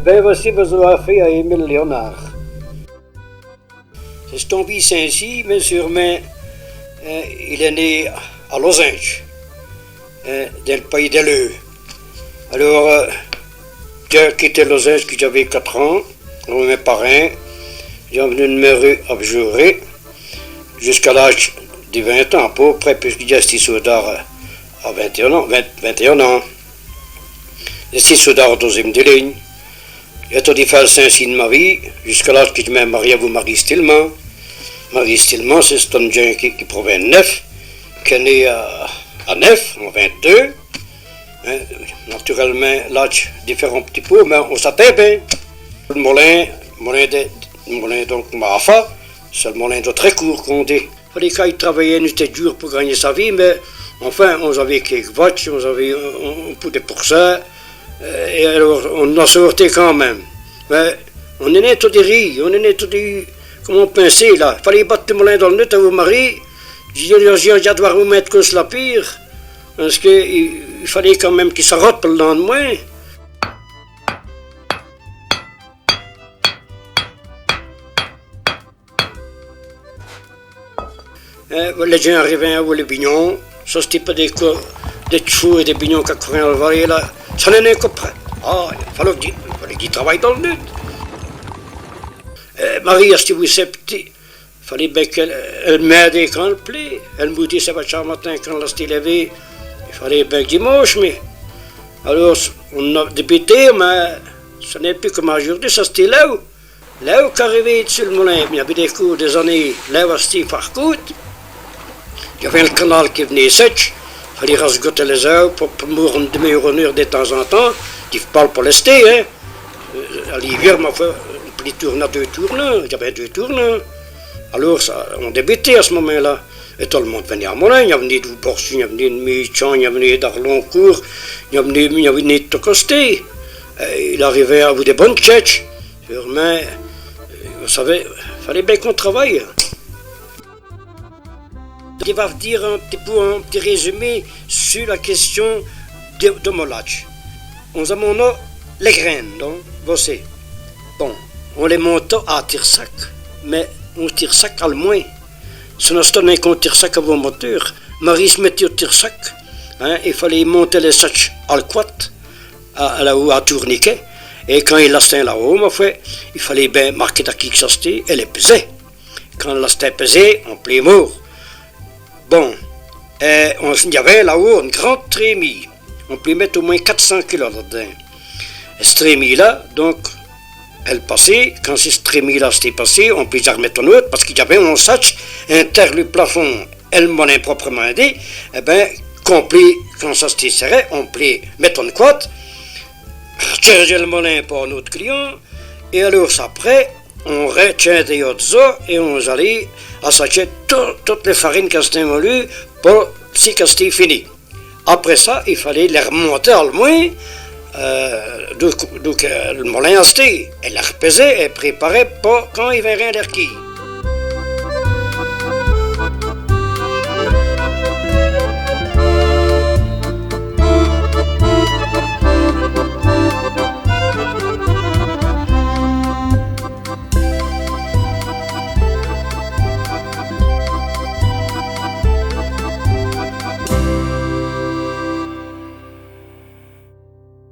Ben voici besoin fait à Émile Léonard. C'est tombé ainsi, mais sûrement, il est né à Losange, dans le pays de l'Eu. Alors, j'ai quitté Losange quand j'avais 4 ans, avec mes parents. J'ai venu me abjurer jusqu'à l'âge de 20 ans, à peu près, puisque j'ai été soudard à 21 ans. 21 ans. J'ai été soudard au 12e de ligne. J'ai tout fait ainsi de ma vie, jusqu'à l'âge que je me marié avec Marie Stillman. Marie Stillman, c'est un jeune qui provient de Neuf, qui est né à Neuf, en 22. Hein, naturellement, l'âge diffère un petit peu, mais on s'appelle bien. Le moulin donc Mahafa, c'est le moulin de très court qu'on dit. Il fallait qu'il travaillait, c'était dur pour gagner sa vie, mais enfin, on avait quelques votes, on pouvait pour ça, et alors on a sorti quand même. Mais on est né tout des riz, on est né tout des. Comment on pensait là? Il fallait battre le moulin dans le nez à vos maris. J'ai devoir vous mettre que la pire, parce qu'il fallait quand même qu'il s'arrête pour le lendemain. Les gens arrivaient à les bignons, ça c'était pas des chevaux et des bignons qui couraient à la vallée là, ça n'en est que près. Ah, il fallait qu'ils travaillent dans le nez. Marie, si vous savez, il fallait bien qu'elle m'aide quand elle plaît. Elle me dit, ça va chaque matin quand elle s'est levée, il fallait bien que dimanche, mais. Alors, on a débuté, mais ce n'est plus comme aujourd'hui, ça c'était là où. Là où qu'arrivait sur le moulin, il y avait des coups des années, là où c'était par côte. Il y avait le canal qui venait sèche, il fallait rasgoter les eaux pour mourir une demi-heure de temps en temps. Il ne faut pas le polester, hein. À l'hiver, ma foi, on tourne à 2 tournants, il y avait 2 tournants. Alors, on débutait à ce moment-là. Et tout le monde venait à Moulin, il y avait de Boursu, il y avait de Michan, il y avait d'Arloncourt, il y avait de Tocosté. Il arrivait à vous des bonnes tchèches. Sûrement, vous savez, il fallait bien qu'on travaille. Je vais vous dire un petit résumé sur la question de Molach. On a mon nom, les graines, donc, voici. Bon, on les monte à Tirsac, mais on Tirsac à le moins. Si on a qu'on Tirsac à vos moteurs, Marie se mettait au Tirsac, hein, il fallait monter les sacs à l'quat, à tourniquet, et quand il restait là-haut, ma foi, il fallait bien marquer à qui que ça c'était, et les peser. Quand elle restait pesée, on plaît mort. Bon, il y avait là-haut une grande trémie. On pouvait mettre au moins 400 kilos là-dedans. Et cette trémie-là, donc, elle passait. Quand cette trémie-là s'était passée, on pouvait la remettre en autre parce qu'il y avait un sac inter le plafond et le moulin proprement dit. Eh bien, quand ça s'était serré, on pouvait mettre en quad, recharger le moulin pour notre client. Et alors, après, on retient des autres eaux et on allait acheter toutes les farines qui étaient moulues pour si c'était fini. Après ça, il fallait les remonter à le moins, donc le moulin restait, et la repaiser et préparer pour quand il verrait l'air qui.